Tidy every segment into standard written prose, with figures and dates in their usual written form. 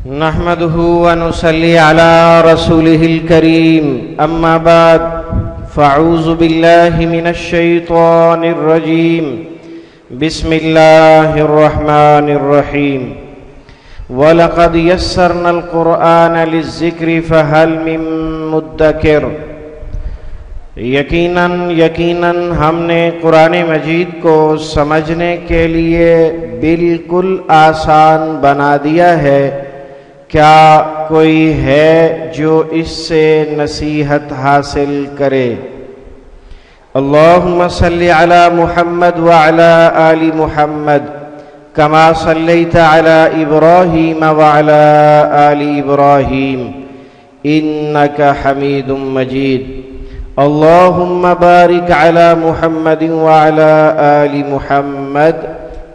نحمده ونصلي على رسوله الكريم أما بعد فأعوذ بالله من الشيطان الرجيم بسم الله الرحمن الرحيم وَلَقَدْ يَسَّرْنَا الْقُرْآنَ لِلذِّكْرِ فَهَلْ مِن مُّدَّكِرٍ یقیناً ہم نے قرآن مجید کو سمجھنے کے لیے بالکل آسان بنا دیا ہے، کیا کوئی ہے جو اس سے نصیحت حاصل کرے؟ اللہم صلی علی محمد وعلی آل محمد کما صلیت علی ابراہیم وعلی آل ابراہیم انکا حمید مجید۔ اللہم بارک علی محمد وعلی آل محمد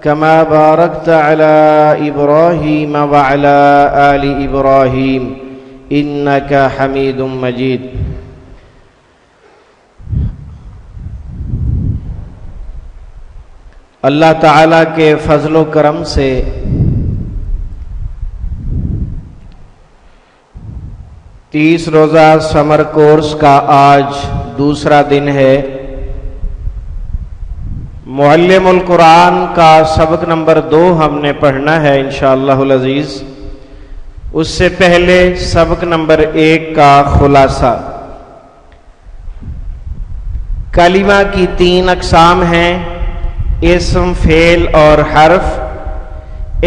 کما بارکت علی ابراہیم وعلی آل ابراہیم انکا حمید مجید۔ اللہ تعالیٰ کے فضل و کرم سے تیس روزہ سمر کورس کا آج دوسرا دن ہے۔ معلم القرآن کا سبق نمبر 2 ہم نے پڑھنا ہے انشاءاللہ العزیز۔ اس سے پہلے سبق نمبر 1 کا خلاصہ۔ کلمہ کی 3 اقسام ہیں، اسم، فعل اور حرف۔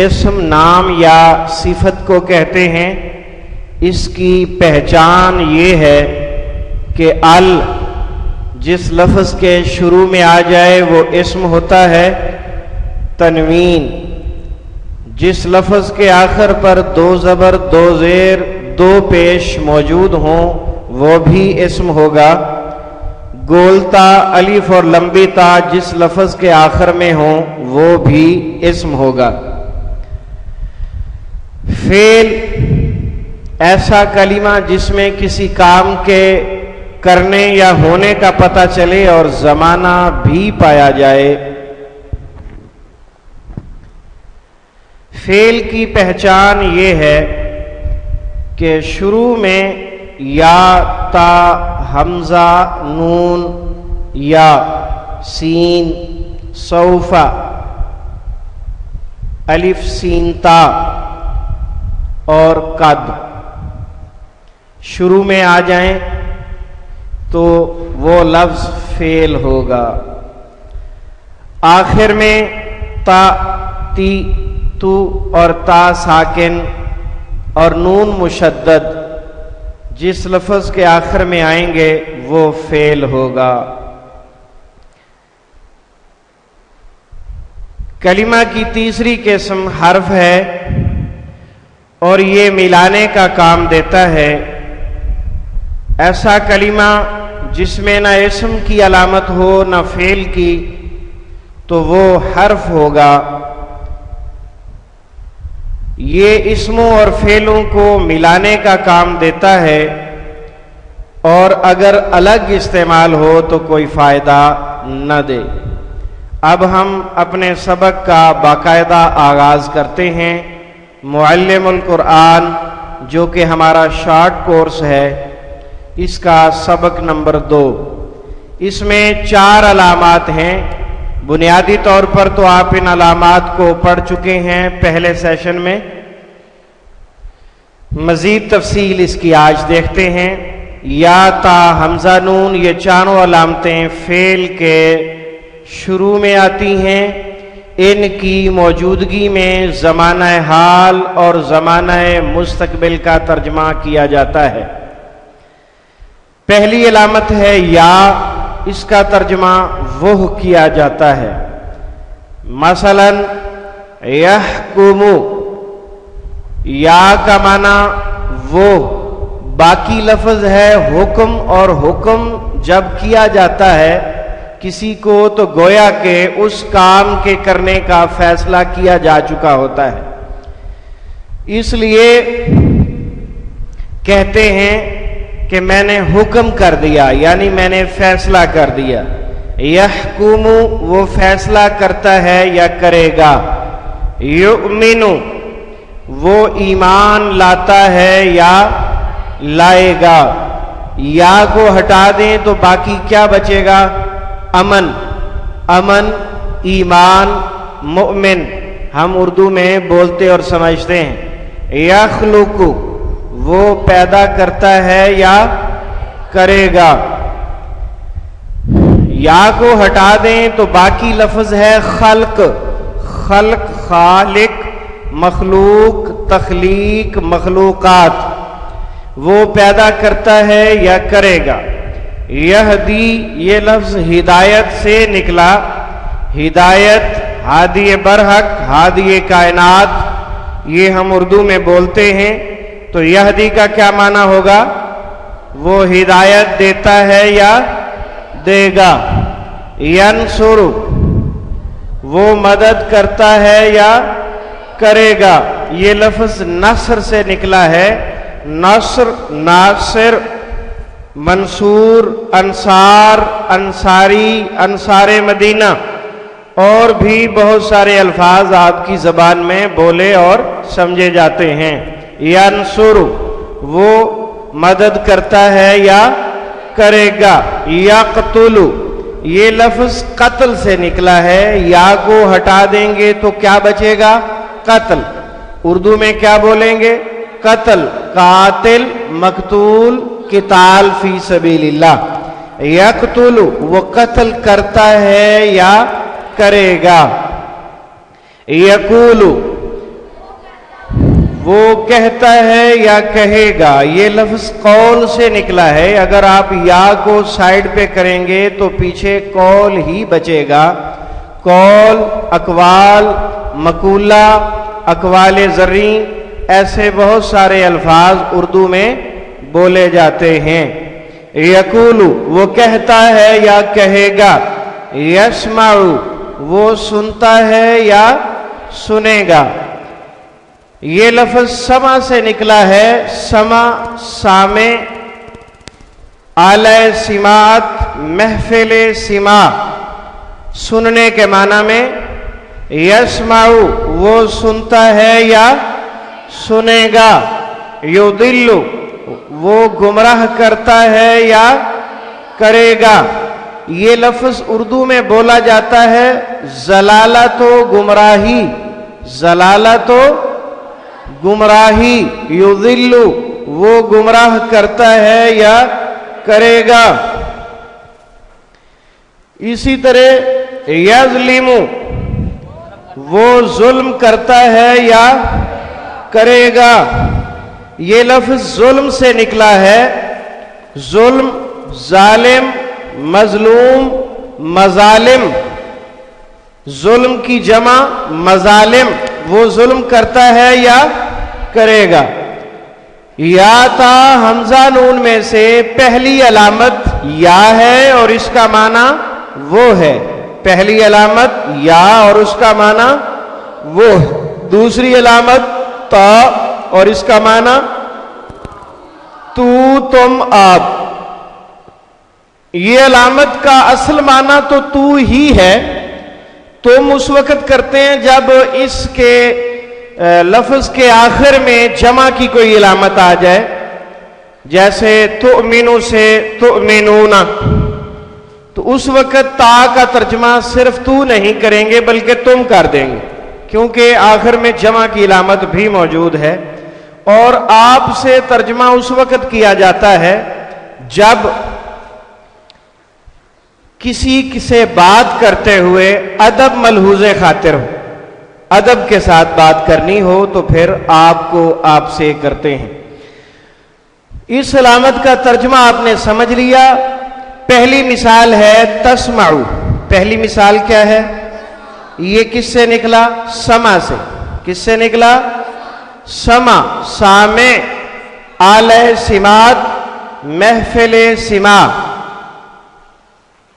اسم نام یا صفت کو کہتے ہیں۔ اس کی پہچان یہ ہے کہ ال جس لفظ کے شروع میں آ جائے وہ اسم ہوتا ہے، تنوین جس لفظ کے آخر پر 2 زبر 2 زیر 2 پیش موجود ہوں وہ بھی اسم ہوگا، گولتا الف اور لمبی تا جس لفظ کے آخر میں ہوں وہ بھی اسم ہوگا۔ فعل ایسا کلمہ جس میں کسی کام کے کرنے یا ہونے کا پتہ چلے اور زمانہ بھی پایا جائے۔ فعل کی پہچان یہ ہے کہ شروع میں یا، تا، حمزہ، نون، یا، سین، سوفا، الف سین تا اور قد شروع میں آ جائیں تو وہ لفظ فعل ہوگا۔ آخر میں تا، تی، تو اور تا ساکن اور نون مشدد جس لفظ کے آخر میں آئیں گے وہ فعل ہوگا۔ کلمہ کی تیسری قسم حرف ہے اور یہ ملانے کا کام دیتا ہے۔ ایسا کلمہ جس میں نہ اسم کی علامت ہو نہ فعل کی تو وہ حرف ہوگا۔ یہ اسموں اور فعلوں کو ملانے کا کام دیتا ہے اور اگر الگ استعمال ہو تو کوئی فائدہ نہ دے۔ اب ہم اپنے سبق کا باقاعدہ آغاز کرتے ہیں۔ معلم القرآن جو کہ ہمارا شارٹ کورس ہے، اس کا سبق نمبر 2۔ اس میں 4 علامات ہیں۔ بنیادی طور پر تو آپ ان علامات کو پڑھ چکے ہیں پہلے سیشن میں، مزید تفصیل اس کی آج دیکھتے ہیں۔ یا، تا، حمزہ، نون یہ چاروں علامتیں فعل کے شروع میں آتی ہیں۔ ان کی موجودگی میں زمانہ حال اور زمانہ مستقبل کا ترجمہ کیا جاتا ہے۔ پہلی علامت ہے یا، اس کا ترجمہ وہ کیا جاتا ہے۔ مثلا یحکم، یا کا معنی وہ، باقی لفظ ہے حکم، اور حکم جب کیا جاتا ہے کسی کو تو گویا کہ اس کام کے کرنے کا فیصلہ کیا جا چکا ہوتا ہے، اس لیے کہتے ہیں کہ میں نے حکم کر دیا، یعنی میں نے فیصلہ کر دیا۔ یحکم وہ فیصلہ کرتا ہے یا کرے گا۔ یؤمن وہ ایمان لاتا ہے یا لائے گا. یا کو ہٹا دیں تو باقی کیا بچے گا؟ امن. امن، ایمان، مؤمن ہم اردو میں بولتے اور سمجھتے ہیں. یخلق، وہ پیدا کرتا ہے یا کرے گا. یا کو ہٹا دیں تو باقی لفظ ہے خلق. خلق، خالق، مخلوق، تخلیق، مخلوقات. وہ پیدا کرتا ہے یا کرے گا. یہدی، یہ لفظ ہدایت سے نکلا. ہدایت، ہادی برحق، ہادی کائنات، یہ ہم اردو میں بولتے ہیں. تو یہدی کا کیا معنی ہوگا؟ وہ ہدایت دیتا ہے یا دے گا. ینصر، وہ مدد کرتا ہے یا کرے گا. یہ لفظ نصر سے نکلا ہے. نصر، ناصر، منصور، انصار، انصاری، انصار مدینہ، اور بھی بہت سارے الفاظ آپ کی زبان میں بولے اور سمجھے جاتے ہیں. ینصر، وہ مدد کرتا ہے یا کرے گا. یقتل، یہ لفظ قتل سے نکلا ہے. یا کو ہٹا دیں گے تو کیا بچے گا؟ قتل. اردو میں کیا بولیں گے؟ قتل. قاتل، مقتول، قتال فی سبیل اللہ. یقتل، وہ قتل کرتا ہے یا کرے گا. یقول، وہ کہتا ہے یا کہے گا. یہ لفظ قول سے نکلا ہے. اگر آپ یا کو سائیڈ پہ کریں گے تو پیچھے قول ہی بچے گا. قول، اقوال، مقولہ، اقوال زرعی، ایسے بہت سارے الفاظ اردو میں بولے جاتے ہیں. یقول، وہ کہتا ہے یا کہے گا. یسمع، وہ سنتا ہے یا سنے گا. یہ لفظ سمع سے نکلا ہے. سمع، سامع، اعلی سماعت، محفل سماع، سننے کے معنی میں. یسمع، وہ سنتا ہے یا سنے گا. یضل، وہ گمراہ کرتا ہے یا کرے گا. یہ لفظ اردو میں بولا جاتا ہے ضلالت و گمراہی. ضلالت و گمراہی. یضل، وہ گمراہ کرتا ہے یا کرے گا. اسی طرح یظلم، وہ ظلم کرتا ہے یا کرے گا. یہ لفظ ظلم سے نکلا ہے. ظلم، ظالم، مظلوم، مظالم. ظلم کی جمع مظالم. وہ ظلم کرتا ہے یا کرے گا. یا تا حمزہ نون میں سے پہلی علامت یا ہے اور اس کا معنی وہ ہے. پہلی علامت یا اور اس کا معنی وہ. دوسری علامت تا اور اس کا معنی تو، تم، آپ. یہ علامت کا اصل معنی تو ہی ہے. تم اس وقت کرتے ہیں جب اس کے لفظ کے آخر میں جمع کی کوئی علامت آ جائے. جیسے تؤمنو سے تؤمنون، تو اس وقت تا کا ترجمہ صرف تو نہیں کریں گے بلکہ تم کر دیں گے، کیونکہ آخر میں جمع کی علامت بھی موجود ہے. اور آپ سے ترجمہ اس وقت کیا جاتا ہے جب کسی سے بات کرتے ہوئے ادب ملحوظ خاطر ہو. ادب کے ساتھ بات کرنی ہو تو پھر آپ کو آپ سے کرتے ہیں. اس علامت کا ترجمہ آپ نے سمجھ لیا. پہلی مثال ہے تسمعو. پہلی مثال کیا ہے؟ یہ کس سے نکلا؟ سمع سے. کس سے نکلا؟ سمع، سامع، اعلی سماعت، محفل سماع،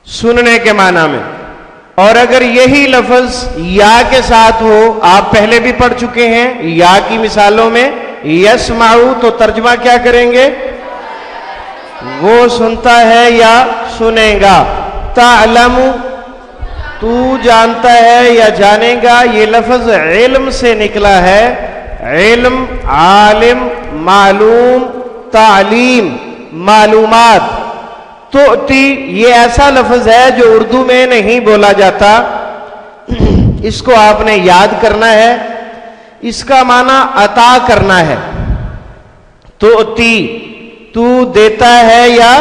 سننے کے معنی میں. اور اگر یہی لفظ یا کے ساتھ ہو، آپ پہلے بھی پڑھ چکے ہیں یا کی مثالوں میں، یسمعو، تو ترجمہ کیا کریں گے؟ وہ سنتا ہے یا سنے گا. تعلم، تو جانتا ہے یا جانے گا. یہ لفظ علم سے نکلا ہے. علم، عالم، معلوم، تعلیم، معلومات. تؤتی یہ ایسا لفظ ہے جو اردو میں نہیں بولا جاتا، اس کو آپ نے یاد کرنا ہے. اس کا معنی عطا کرنا ہے. تؤتی تو دیتا ہے یا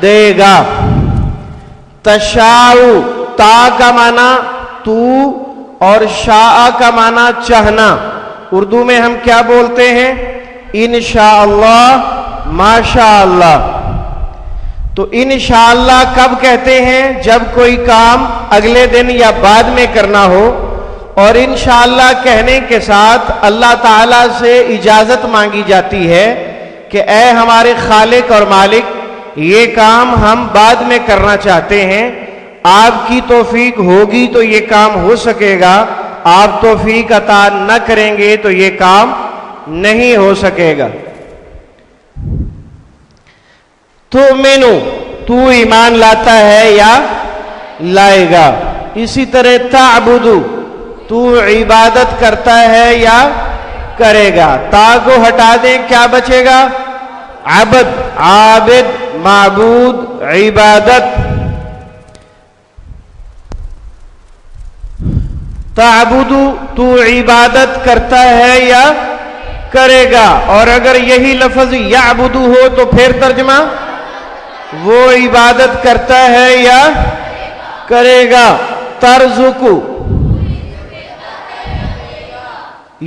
دے گا. تشاء تا کا معنی تو اور شاء کا معنی چاہنا. اردو میں ہم کیا بولتے ہیں؟ انشاءاللہ، ماشاءاللہ. تو انشاءاللہ کب کہتے ہیں؟ جب کوئی کام اگلے دن یا بعد میں کرنا ہو، اور انشاءاللہ کہنے کے ساتھ اللہ تعالیٰ سے اجازت مانگی جاتی ہے کہ اے ہمارے خالق اور مالک، یہ کام ہم بعد میں کرنا چاہتے ہیں، آپ کی توفیق ہوگی تو یہ کام ہو سکے گا، آپ توفیق عطا نہ کریں گے تو یہ کام نہیں ہو سکے گا. تؤمنو تو ایمان لاتا ہے یا لائے گا. اسی طرح تعبدو تو عبادت کرتا ہے یا کرے گا. تا کو ہٹا دیں کیا بچے گا؟ عبد، عابد، معبود، عبادت. تعبدو تو عبادت کرتا ہے یا کرے گا. اور اگر یہی لفظ یعبدو ہو تو پھر ترجمہ وہ عبادت کرتا ہے یا کرے گا. ترزقو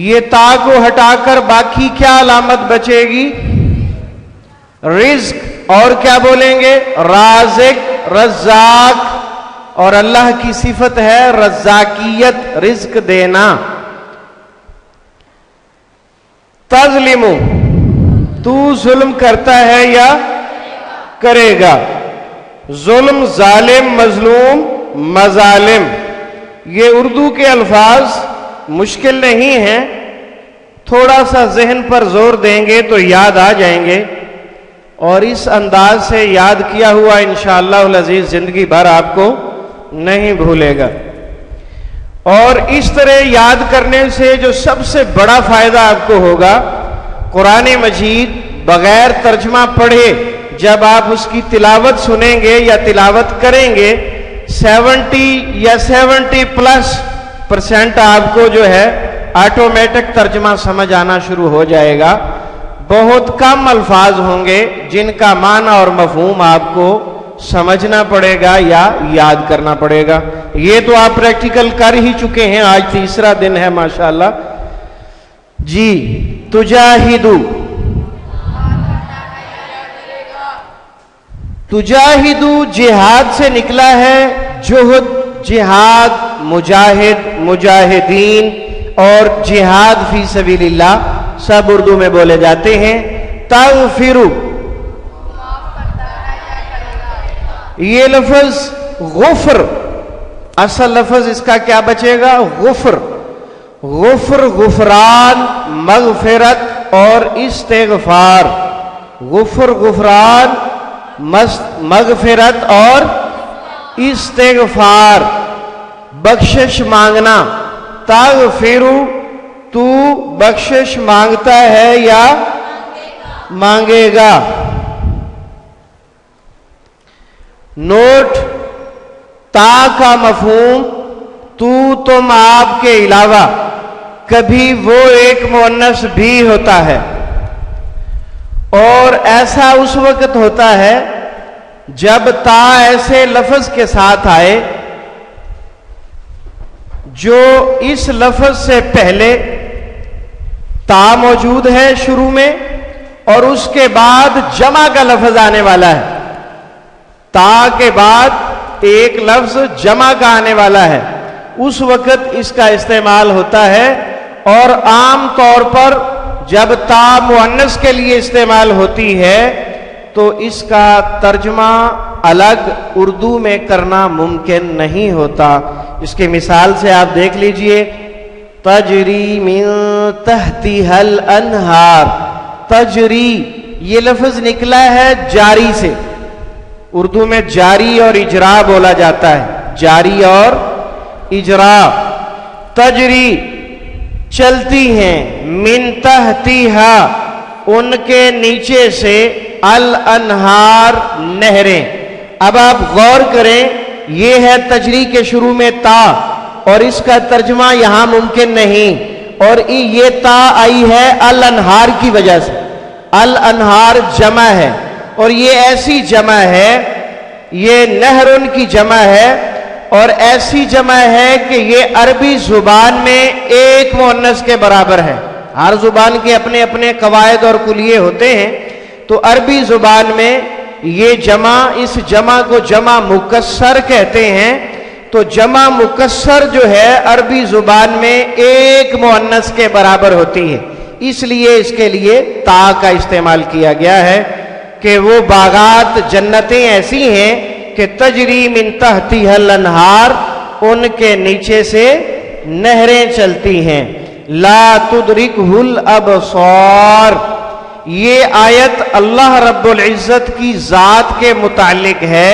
یہ تا کو ہٹا کر باقی کیا علامت بچے گی؟ رزق. اور کیا بولیں گے؟ رازق، رزاق. اور اللہ کی صفت ہے رزاقیت، رزق دینا. تظلم تو ظلم کرتا ہے یا کرے گا. ظلم، ظالم، مظلوم، مظالم. یہ اردو کے الفاظ مشکل نہیں ہیں، تھوڑا سا ذہن پر زور دیں گے تو یاد آ جائیں گے، اور اس انداز سے یاد کیا ہوا انشاءاللہ العزیز زندگی بھر آپ کو نہیں بھولے گا. اور اس طرح یاد کرنے سے جو سب سے بڑا فائدہ آپ کو ہوگا، قرآن مجید بغیر ترجمہ پڑھے جب آپ اس کی تلاوت سنیں گے یا تلاوت کریں گے، 70 یا 70+ % آپ کو جو ہے آٹومیٹک ترجمہ سمجھ آنا شروع ہو جائے گا. بہت کم الفاظ ہوں گے جن کا معنی اور مفہوم آپ کو سمجھنا پڑے گا یا یاد کرنا پڑے گا. یہ تو آپ پریکٹیکل کر ہی چکے ہیں، آج تیسرا دن ہے ماشاءاللہ. جی تجاہدو، تجاہدو جہاد سے نکلا ہے. جہد، جہاد، مجاہد، مجاہدین اور جہاد فی سبیل اللہ سب اردو میں بولے جاتے ہیں. تغفرو یہ لفظ غفر، اصل لفظ اس کا کیا بچے گا؟ غفر. غفر، غفران، مغفرت اور استغفار. غفر، غفران، مغفرت اور استغفار، بخشش مانگنا. تغفرو تو بخشش مانگتا ہے یا مانگے گا. نوٹ، تا کا مفہوم تو، تم، آپ کے علاوہ کبھی وہ ایک مؤنث بھی ہوتا ہے، اور ایسا اس وقت ہوتا ہے جب تا ایسے لفظ کے ساتھ آئے جو اس لفظ سے پہلے تا موجود ہے شروع میں، اور اس کے بعد جمع کا لفظ آنے والا ہے. تا کے بعد ایک لفظ جمع کا آنے والا ہے، اس وقت اس کا استعمال ہوتا ہے. اور عام طور پر جب تا مؤنث کے لیے استعمال ہوتی ہے تو اس کا ترجمہ الگ اردو میں کرنا ممکن نہیں ہوتا. اس کی مثال سے آپ دیکھ لیجئے، تجری من تحتها الانہار. تجری یہ لفظ نکلا ہے جاری سے. اردو میں جاری اور اجرا بولا جاتا ہے، جاری اور اجرا. تجری چلتی ہیں، من تحتیہا ان کے نیچے سے، الانہار نہریں۔ اب آپ غور کریں، یہ ہے تجری کے شروع میں تا، اور اس کا ترجمہ یہاں ممکن نہیں، اور یہ تا آئی ہے الانہار کی وجہ سے۔ الانہار جمع ہے، اور یہ ایسی جمع ہے، یہ نہرن کی جمع ہے، اور ایسی جمع ہے کہ یہ عربی زبان میں ایک مؤنث کے برابر ہے۔ ہر زبان کے اپنے اپنے قواعد اور کلیے ہوتے ہیں، تو عربی زبان میں یہ جمع، اس جمع کو جمع مکسر کہتے ہیں۔ تو جمع مکسر جو ہے عربی زبان میں ایک مؤنث کے برابر ہوتی ہے، اس لیے اس کے لیے تا کا استعمال کیا گیا ہے کہ وہ باغات، جنتیں ایسی ہیں کہ تجری من تحتیہا الانہار، ان کے نیچے سے نہریں چلتی ہیں۔ لا تدرکہ الابصار، یہ آیت اللہ رب العزت کی ذات کے متعلق ہے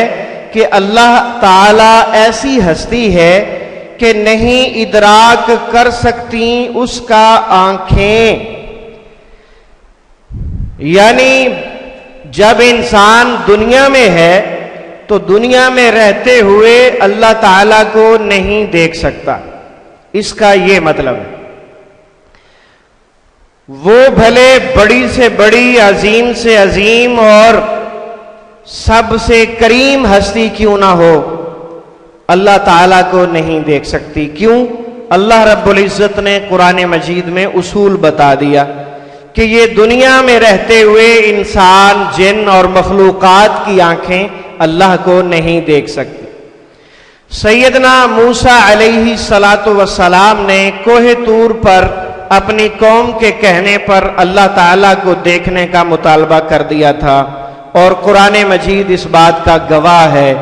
کہ اللہ تعالی ایسی ہستی ہے کہ نہیں ادراک کر سکتی اس کا آنکھیں۔ یعنی جب انسان دنیا میں ہے تو دنیا میں رہتے ہوئے اللہ تعالیٰ کو نہیں دیکھ سکتا، اس کا یہ مطلب ہے۔ وہ بھلے بڑی سے بڑی، عظیم سے عظیم اور سب سے کریم ہستی کیوں نہ ہو، اللہ تعالیٰ کو نہیں دیکھ سکتی۔ کیوں؟ اللہ رب العزت نے قرآن مجید میں اصول بتا دیا کہ یہ دنیا میں رہتے ہوئے انسان، جن اور مخلوقات کی آنکھیں اللہ کو نہیں دیکھ سکتی۔ سیدنا موسیٰ علیہ السلام نے کوہ طور پر اپنی قوم کے کہنے پر اللہ تعالیٰ کو دیکھنے کا مطالبہ کر دیا تھا، اور قرآن مجید اس بات کا گواہ ہے۔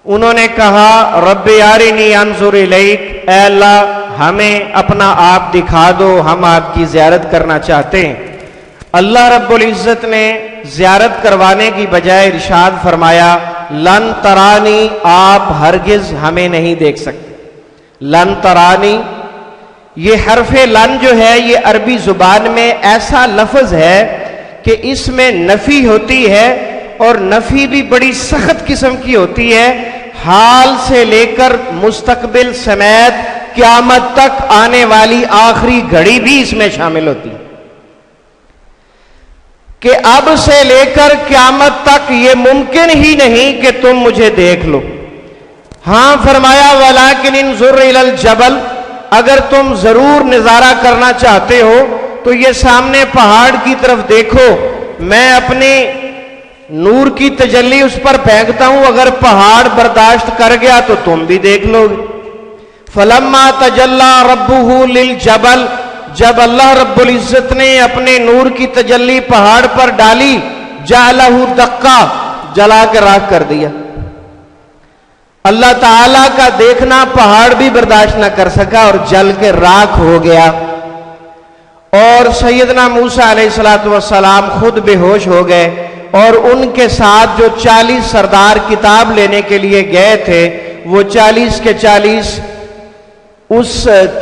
انہوں نے کہا رب ارنی انظر الیک، اے اللہ ہمیں اپنا آپ دکھا دو، ہم آپ کی زیارت کرنا چاہتے ہیں۔ اللہ رب العزت نے زیارت کروانے کی بجائے ارشاد فرمایا لن ترانی، آپ ہرگز ہمیں نہیں دیکھ سکتے۔ لن ترانی، یہ حرف لن جو ہے یہ عربی زبان میں ایسا لفظ ہے کہ اس میں نفی ہوتی ہے، اور نفی بھی بڑی سخت قسم کی ہوتی ہے، حال سے لے کر مستقبل سمیت قیامت تک آنے والی آخری گھڑی بھی اس میں شامل ہوتی ہے، کہ اب سے لے کر قیامت تک یہ ممکن ہی نہیں کہ تم مجھے دیکھ لو۔ ہاں فرمایا وَلَٰكِنِ انظُرْ إِلَى الْجَبَلِ، اگر تم ضرور نظارہ کرنا چاہتے ہو تو یہ سامنے پہاڑ کی طرف دیکھو، میں اپنے نور کی تجلی اس پر پھینکتا ہوں، اگر پہاڑ برداشت کر گیا تو تم بھی دیکھ لو گے۔ فَلَمَّا تَجَلَّى رَبُّهُ لِلْجَبَلِ، جب اللہ رب العزت نے اپنے نور کی تجلی پہاڑ پر ڈالی، جَعَلَهُ دَقًّا، جلا کے راکھ کر دیا۔ اللہ تعالیٰ کا دیکھنا پہاڑ بھی برداشت نہ کر سکا اور جل کے راکھ ہو گیا، اور سیدنا موسیٰ علیہ السلام خود بے ہوش ہو گئے، اور ان کے ساتھ جو 40 سردار کتاب لینے کے لیے گئے تھے وہ 40 کے 40 اس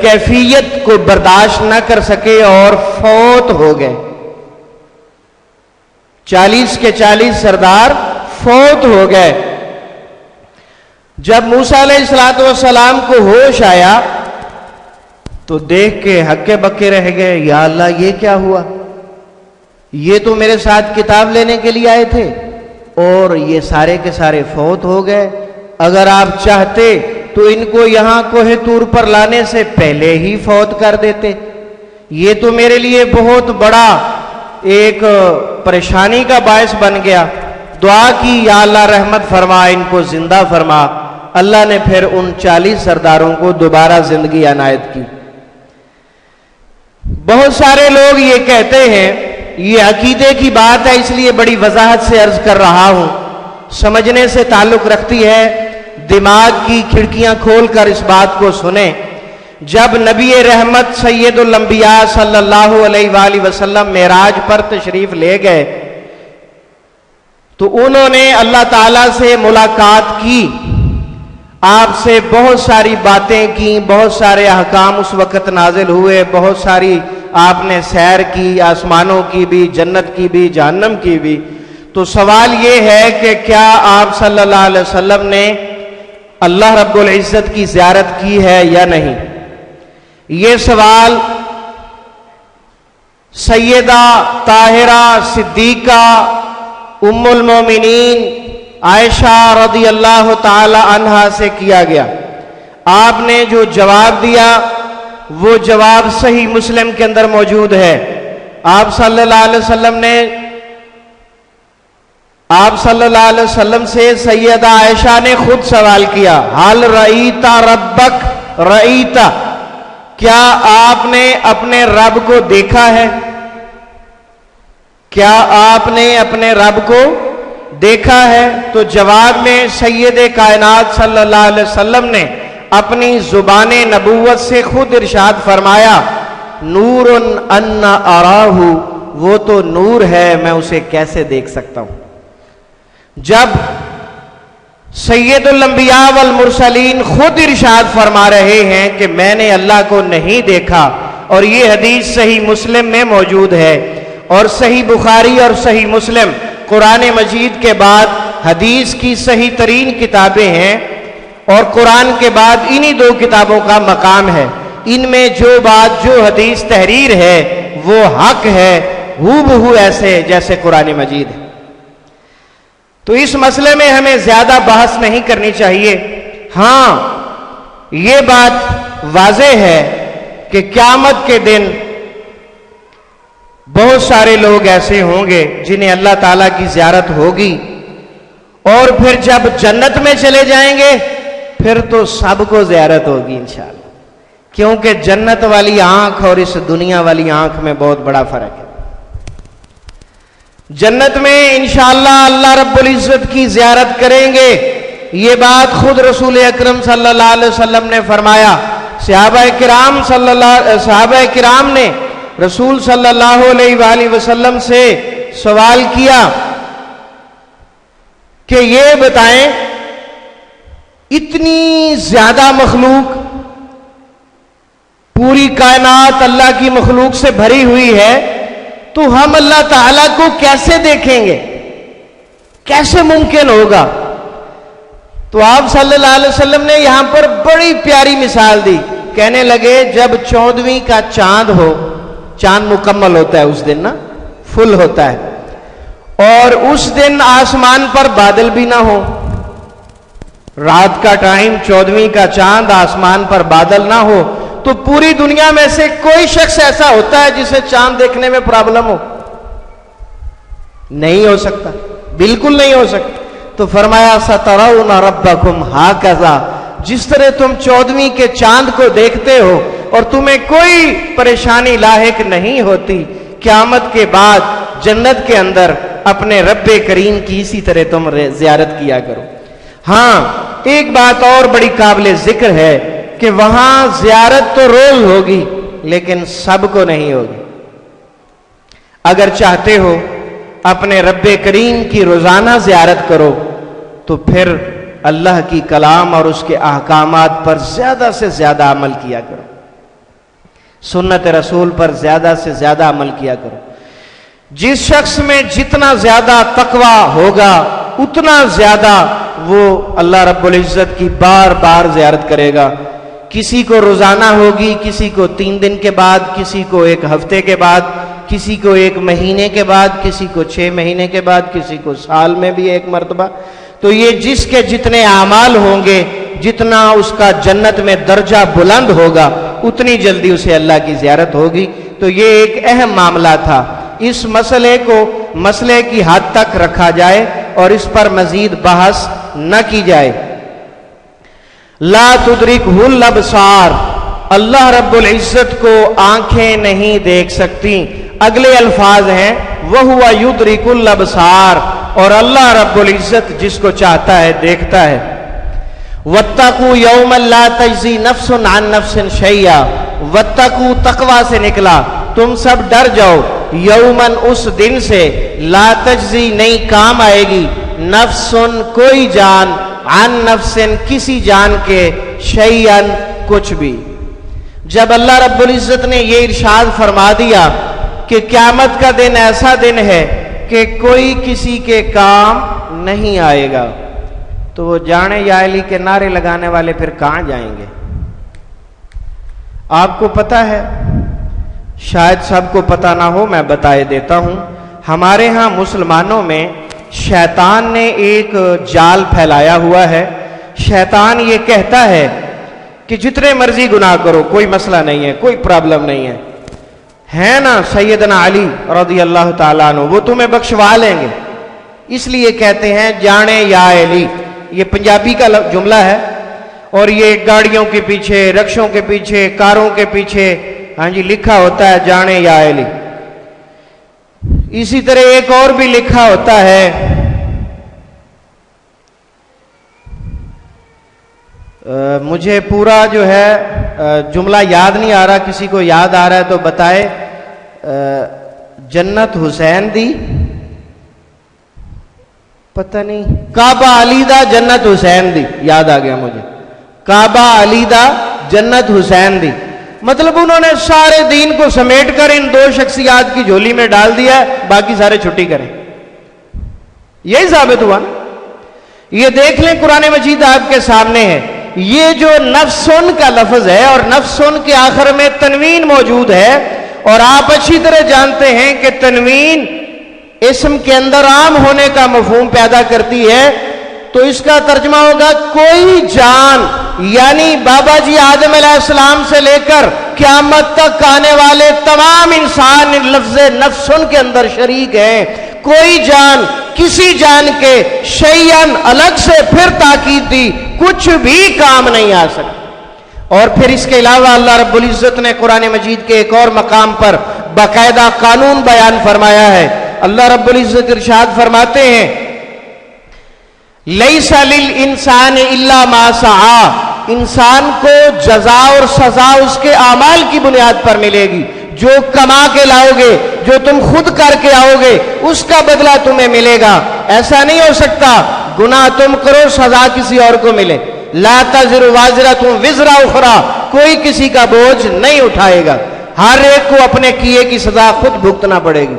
کیفیت کو برداشت نہ کر سکے اور فوت ہو گئے۔ 40 کے 40 سردار فوت ہو گئے۔ جب موسیٰ علیہ السلام کو ہوش آیا تو دیکھ کے ہکے بکے رہ گئے، یا اللہ یہ کیا ہوا؟ یہ تو میرے ساتھ کتاب لینے کے لیے آئے تھے اور یہ سارے کے سارے فوت ہو گئے۔ اگر آپ چاہتے تو ان کو یہاں کوہ طور پر لانے سے پہلے ہی فوت کر دیتے۔ یہ تو میرے لیے بہت بڑا ایک پریشانی کا باعث بن گیا۔ دعا کی یا اللہ رحمت فرما، ان کو زندہ فرما۔ اللہ نے پھر ان 40 سرداروں کو دوبارہ زندگی عنایت کی۔ بہت سارے لوگ یہ کہتے ہیں، یہ عقیدے کی بات ہے اس لیے بڑی وضاحت سے عرض کر رہا ہوں، سمجھنے سے تعلق رکھتی ہے، دماغ کی کھڑکیاں کھول کر اس بات کو سنیں۔ جب نبی رحمت سید الانبیاء صلی اللہ علیہ وآلہ وسلم معراج پر تشریف لے گئے تو انہوں نے اللہ تعالیٰ سے ملاقات کی۔ آپ سے بہت ساری باتیں کی، بہت سارے احکام اس وقت نازل ہوئے، بہت ساری آپ نے سیر کی، آسمانوں کی بھی، جنت کی بھی، جہنم کی بھی۔ تو سوال یہ ہے کہ کیا آپ صلی اللہ علیہ وسلم نے اللہ رب العزت کی زیارت کی ہے یا نہیں؟ یہ سوال سیدہ طاہرہ صدیقہ ام المومنین عائشہ رضی اللہ تعالی عنہا سے کیا گیا۔ آپ نے جو جواب دیا وہ جواب صحیح مسلم کے اندر موجود ہے۔ آپ صلی اللہ علیہ وسلم سے سیدہ عائشہ نے خود سوال کیا، حل رأیت ربک رأیت، کیا آپ نے اپنے رب کو دیکھا ہے؟ کیا آپ نے اپنے رب کو دیکھا ہے؟ تو جواب میں سید کائنات صلی اللہ علیہ وسلم نے اپنی زبان نبوت سے خود ارشاد فرمایا، نور ان اراہ، وہ تو نور ہے، میں اسے کیسے دیکھ سکتا ہوں۔ جب سید الانبیاء والمرسلین خود ارشاد فرما رہے ہیں کہ میں نے اللہ کو نہیں دیکھا، اور یہ حدیث صحیح مسلم میں موجود ہے، اور صحیح بخاری اور صحیح مسلم قرآن مجید کے بعد حدیث کی صحیح ترین کتابیں ہیں، اور قرآن کے بعد انہی دو کتابوں کا مقام ہے۔ ان میں جو بات، جو حدیث تحریر ہے وہ حق ہے، ہو بہو ایسے جیسے قرآن مجید ہے۔ تو اس مسئلے میں ہمیں زیادہ بحث نہیں کرنی چاہیے۔ ہاں یہ بات واضح ہے کہ قیامت کے دن بہت سارے لوگ ایسے ہوں گے جنہیں اللہ تعالیٰ کی زیارت ہوگی، اور پھر جب جنت میں چلے جائیں گے پھر تو سب کو زیارت ہوگی انشاءاللہ، کیونکہ جنت والی آنکھ اور اس دنیا والی آنکھ میں بہت بڑا فرق ہے۔ جنت میں انشاءاللہ اللہ رب العزت کی زیارت کریں گے، یہ بات خود رسول اکرم صلی اللہ علیہ وسلم نے فرمایا۔ صحابہ کرام نے رسول صلی اللہ علیہ وآلہ وسلم سے سوال کیا کہ یہ بتائیں، اتنی زیادہ مخلوق، پوری کائنات اللہ کی مخلوق سے بھری ہوئی ہے، تو ہم اللہ تعالیٰ کو کیسے دیکھیں گے؟ کیسے ممکن ہوگا؟ تو آپ صلی اللہ علیہ وسلم نے یہاں پر بڑی پیاری مثال دی، کہنے لگے جب 14ویں کا چاند ہو، چاند مکمل ہوتا ہے اس دن نا، فل ہوتا ہے، اور اس دن آسمان پر بادل بھی نہ ہو، رات کا ٹائم 14ویں کا چاند، آسمان پر بادل نہ ہو، تو پوری دنیا میں سے کوئی شخص ایسا ہوتا ہے جسے چاند دیکھنے میں پرابلم ہو؟ نہیں ہو سکتا، بالکل نہیں ہو سکتا۔ تو فرمایا سترون ربکم ہاکذا، جس طرح تم 14ویں کے چاند کو دیکھتے ہو اور تمہیں کوئی پریشانی لاحق نہیں ہوتی، قیامت کے بعد جنت کے اندر اپنے رب کریم کی اسی طرح تم زیارت کیا کرو۔ ہاں ایک بات اور بڑی قابل ذکر ہے کہ وہاں زیارت تو روز ہوگی لیکن سب کو نہیں ہوگی۔ اگر چاہتے ہو اپنے رب کریم کی روزانہ زیارت کرو تو پھر اللہ کی کلام اور اس کے احکامات پر زیادہ سے زیادہ عمل کیا کرو، سنت رسول پر زیادہ سے زیادہ عمل کیا کرو۔ جس شخص میں جتنا زیادہ تقوی ہوگا اتنا زیادہ وہ اللہ رب العزت کی بار بار زیارت کرے گا۔ کسی کو روزانہ ہوگی، کسی کو 3 دن کے بعد، کسی کو 1 ہفتے کے بعد، کسی کو 1 مہینے کے بعد، کسی کو 6 مہینے کے بعد، کسی کو سال میں بھی 1 مرتبہ۔ تو یہ جس کے جتنے اعمال ہوں گے، جتنا اس کا جنت میں درجہ بلند ہوگا، اتنی جلدی اسے اللہ کی زیارت ہوگی۔ تو یہ ایک اہم معاملہ تھا، اس مسئلے کو مسئلے کی حد تک رکھا جائے اور اس پر مزید بحث نہ کی جائے۔ لا تدرکہ الابصار، اللہ رب العزت کو آنکھیں نہیں دیکھ سکتی۔ اگلے الفاظ ہیں وَهُوَ يُدْرِكُ الْأَبْصَارَ، اور اللہ رب العزت جس کو چاہتا ہے دیکھتا ہے۔ وَاتَّقُوا يَوْمًا لَا تَجْزِي نَفْسٌ عَن نَفْسٍ شَيْئًا، وَاتَّقُوا تقویٰ سے نکلا، تم سب ڈر جاؤ، یومن اس دن سے، لا تجزی نہیں کام آئے گی، نفسن کوئی جان، عن نفسن کسی جان کے شیئن کچھ بھی. جب اللہ رب العزت نے یہ ارشاد فرما دیا کہ قیامت کا دن ایسا دن ہے کہ کوئی کسی کے کام نہیں آئے گا، تو وہ جانے یا علی کے نعرے لگانے والے پھر کہاں جائیں گے؟ آپ کو پتا ہے، شاید سب کو پتا نہ ہو، میں بتائے دیتا ہوں. ہمارے ہاں مسلمانوں میں شیطان نے ایک جال پھیلایا ہوا ہے. شیطان یہ کہتا ہے کہ جتنے مرضی گناہ کرو، کوئی مسئلہ نہیں ہے، کوئی پرابلم نہیں ہے نا سیدنا علی رضی اللہ تعالیٰ عنہ، وہ تمہیں بخشوا لیں گے. اس لیے کہتے ہیں جانے یا علی. یہ پنجابی کا جملہ ہے، اور یہ گاڑیوں کے پیچھے، رکشوں کے پیچھے، کاروں کے پیچھے ہاں جی لکھا ہوتا ہے جانے یا علی. اسی طرح ایک اور بھی لکھا ہوتا ہے مجھے پورا جو ہے جملہ یاد نہیں آ رہا، کسی کو یاد آ رہا ہے تو بتائے. جنت حسین دی پتہ نہیں، کعبہ علی دا جنت حسین دی، یاد آ گیا مجھے، کعبہ علی دا جنت حسین دی. مطلب انہوں نے سارے دین کو سمیٹ کر ان دو شخصیات کی جھولی میں ڈال دیا ہے، باقی سارے چھٹی کریں. یہی ثابت ہوا نا. یہ دیکھ لیں قرآن مجید آپ کے سامنے ہے. یہ جو نفسن کا لفظ ہے اور نفسن کے آخر میں تنوین موجود ہے، اور آپ اچھی طرح جانتے ہیں کہ تنوین اسم کے اندر عام ہونے کا مفہوم پیدا کرتی ہے، تو اس کا ترجمہ ہوگا کوئی جان، یعنی بابا جی آدم علیہ السلام سے لے کر قیامت تک آنے والے تمام انسان ان لفظ نفسن کے اندر شریک ہیں. کوئی جان کسی جان کے شیئن الگ سے پھر تاکید دی، کچھ بھی کام نہیں آ سکتا. اور پھر اس کے علاوہ اللہ رب العزت نے قرآن مجید کے ایک اور مقام پر باقاعدہ قانون بیان فرمایا ہے. اللہ رب العزت ارشاد فرماتے ہیں لیس للانسان الا ما سعی، انسان کو جزا اور سزا اس کے اعمال کی بنیاد پر ملے گی. جو کما کے لاؤ گے، جو تم خود کر کے آؤ گے، اس کا بدلہ تمہیں ملے گا. ایسا نہیں ہو سکتا گناہ تم کرو سزا کسی اور کو ملے. لا تزر وازرۃ وزر اخری، کوئی کسی کا بوجھ نہیں اٹھائے گا، ہر ایک کو اپنے کیے کی سزا خود بھگتنا پڑے گی.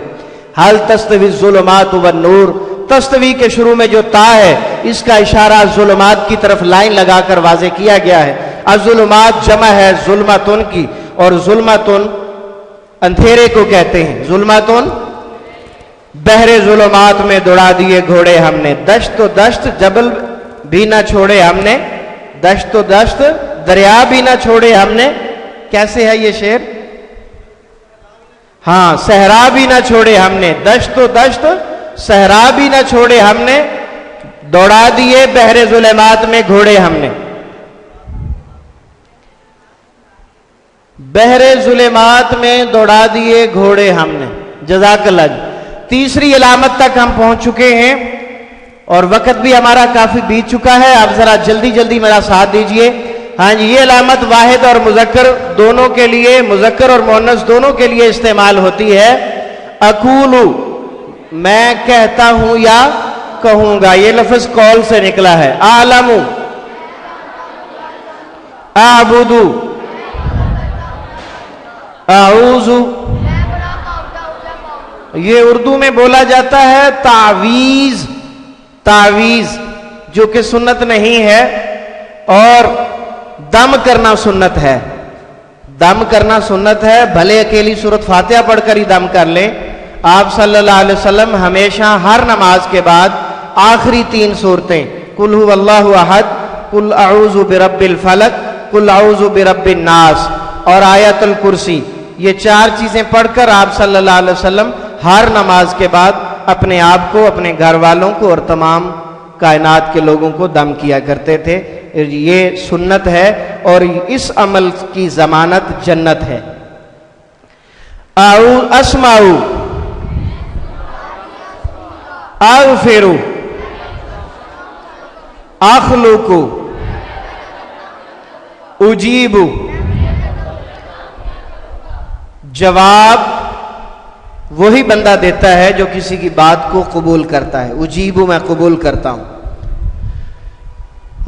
حل تستوی الظلمات والنور، تستوی کے شروع میں جو تا ہے اس کا اشارہ ظلمات کی طرف لائن لگا کر واضح کیا گیا ہے. الظلمات جمع ہے ظلمتن کی، اور ظلمتن اندھیرے کو کہتے ہیں. ظلمتن بحر ظلمات میں دوڑا دیے گھوڑے ہم نے، دشت و دشت جبل بھی نہ چھوڑے ہم نے، دشت و دشت دریا بھی نہ چھوڑے ہم نے. کیسے ہے یہ شعر؟ ہاں، صحرا بھی نہ چھوڑے ہم نے، دشت و دشت صحرا بھی نہ چھوڑے ہم نے، دوڑا دیے بحر ظلمات میں گھوڑے ہم نے. بحر ظلمات میں دوڑا دیے گھوڑے ہم نے. جزاک اللہ جی. تیسری علامت تک ہم پہنچ چکے ہیں اور وقت بھی ہمارا کافی بیت چکا ہے. آپ ذرا جلدی جلدی میرا ساتھ دیجئے. ہاں جی، یہ علامت واحد اور مذکر دونوں کے لیے، مذکر اور مؤنث دونوں کے لیے استعمال ہوتی ہے. اقولو، میں کہتا ہوں یا کہوں گا، یہ لفظ قول سے نکلا ہے. اعلمو، اعبدو، اعوذو. یہ اردو میں بولا جاتا ہے تعویذ. تعویذ جو کہ سنت نہیں ہے، اور دم کرنا سنت ہے. دم کرنا سنت ہے، بھلے اکیلی سورۃ فاتحہ پڑھ کر ہی دم کر لیں. آپ صلی اللہ علیہ وسلم ہمیشہ ہر نماز کے بعد آخری 3 سورتیں، قل هو اللہ احد، قل اعوذ برب الفلق، قل اعوذ برب الناس اور آیت الکرسی، یہ 4 چیزیں پڑھ کر آپ صلی اللہ علیہ وسلم ہر نماز کے بعد اپنے آپ کو، اپنے گھر والوں کو اور تمام کائنات کے لوگوں کو دم کیا کرتے تھے. یہ سنت ہے اور اس عمل کی ضمانت جنت ہے. اسمعوا، اغفروا، اخلقوا، اجیبوا. جواب وہی بندہ دیتا ہے جو کسی کی بات کو قبول کرتا ہے. اجیبو، میں قبول کرتا ہوں. اخلقو، میں بناتا ہوں. اجیبو، میں بناتا ہوں. اخلقو، میں بناتا ہوں. اجیبو، میں بناتا ہوں. اخلقو، اجیبو. جواب وہی بندہ دیتا ہے جو کسی کی بات کو قبول کرتا ہے.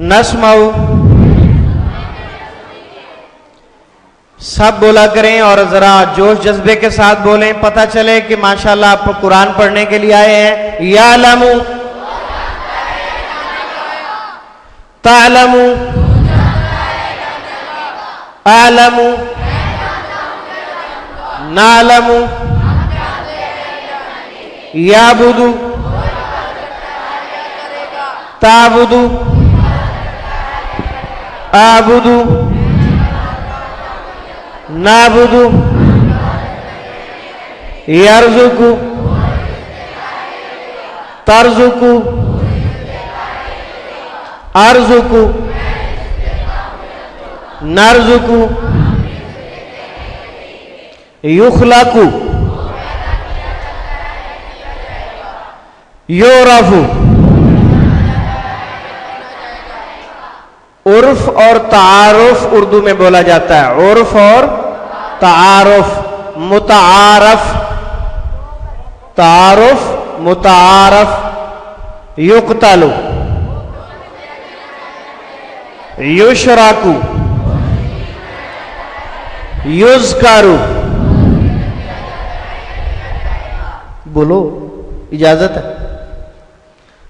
نسمعو، سب بولا کریں اور ذرا جوش جذبے کے ساتھ بولیں، پتہ چلے کہ ماشاءاللہ آپ قرآن پڑھنے کے لیے آئے ہیں۔ یعلمو، تعلمو، اعلمو، نعلمو، یعبدو، تعبدو، اعبدو، نعبدو، یرزقو، ترزقو، ارزقو، نرزقو، یخلقو، یعرفو۔ عرف اور تعارف اردو میں بولا جاتا ہے، عرف اور تعارف، متعارف، تعارف، متعارف۔ یقتل، یشرک، یذکر، بولو اجازت ہے؟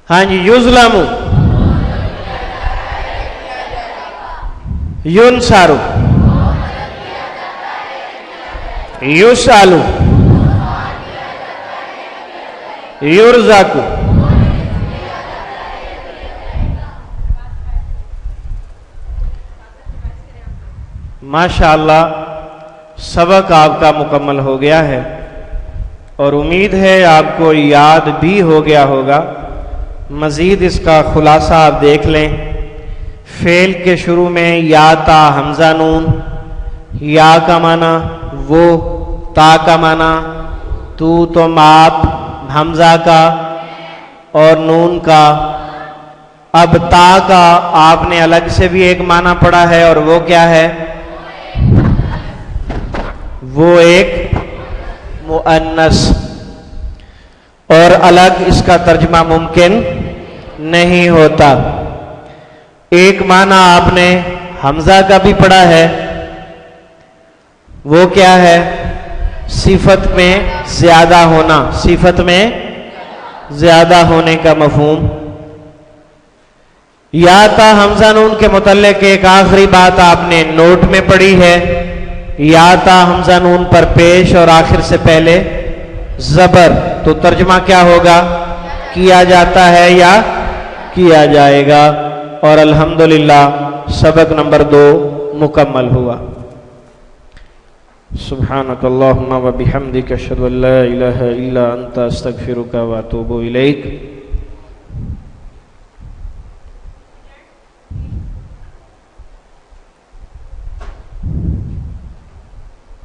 ہاں جی، یظلم، ینصر، یسأل، یرزق۔ ماشاءاللہ سبق آپ کا مکمل ہو گیا ہے اور امید ہے آپ کو یاد بھی ہو گیا ہوگا۔ مزید اس کا خلاصہ آپ دیکھ لیں۔ فعل کے شروع میں یا تا حمزہ نون، یا کا معنی وہ، تا کا معنی تو، تم، آپ، حمزہ کا اور نون کا۔ اب تا کا آپ نے الگ سے بھی ایک معنی پڑھا ہے اور وہ کیا ہے؟ وہ ایک مؤنث، اور الگ اس کا ترجمہ ممکن نہیں ہوتا۔ ایک معنی آپ نے حمزہ کا بھی پڑھا ہے، وہ کیا ہے؟ صفت میں زیادہ ہونا، صفت میں زیادہ ہونے کا مفہوم۔ یا تا حمزہ نون کے متعلق ایک آخری بات آپ نے نوٹ میں پڑھی ہے، یا تا حمزہ نون پر پیش اور آخر سے پہلے زبر، تو ترجمہ کیا ہوگا؟ کیا جاتا ہے یا کیا جائے گا۔ اور الحمدللہ سبق نمبر 2 مکمل ہوا۔ سبحانک اللہم و بحمدک اشہد ان لا الہ الا انت استغفرک و اتوب الیک۔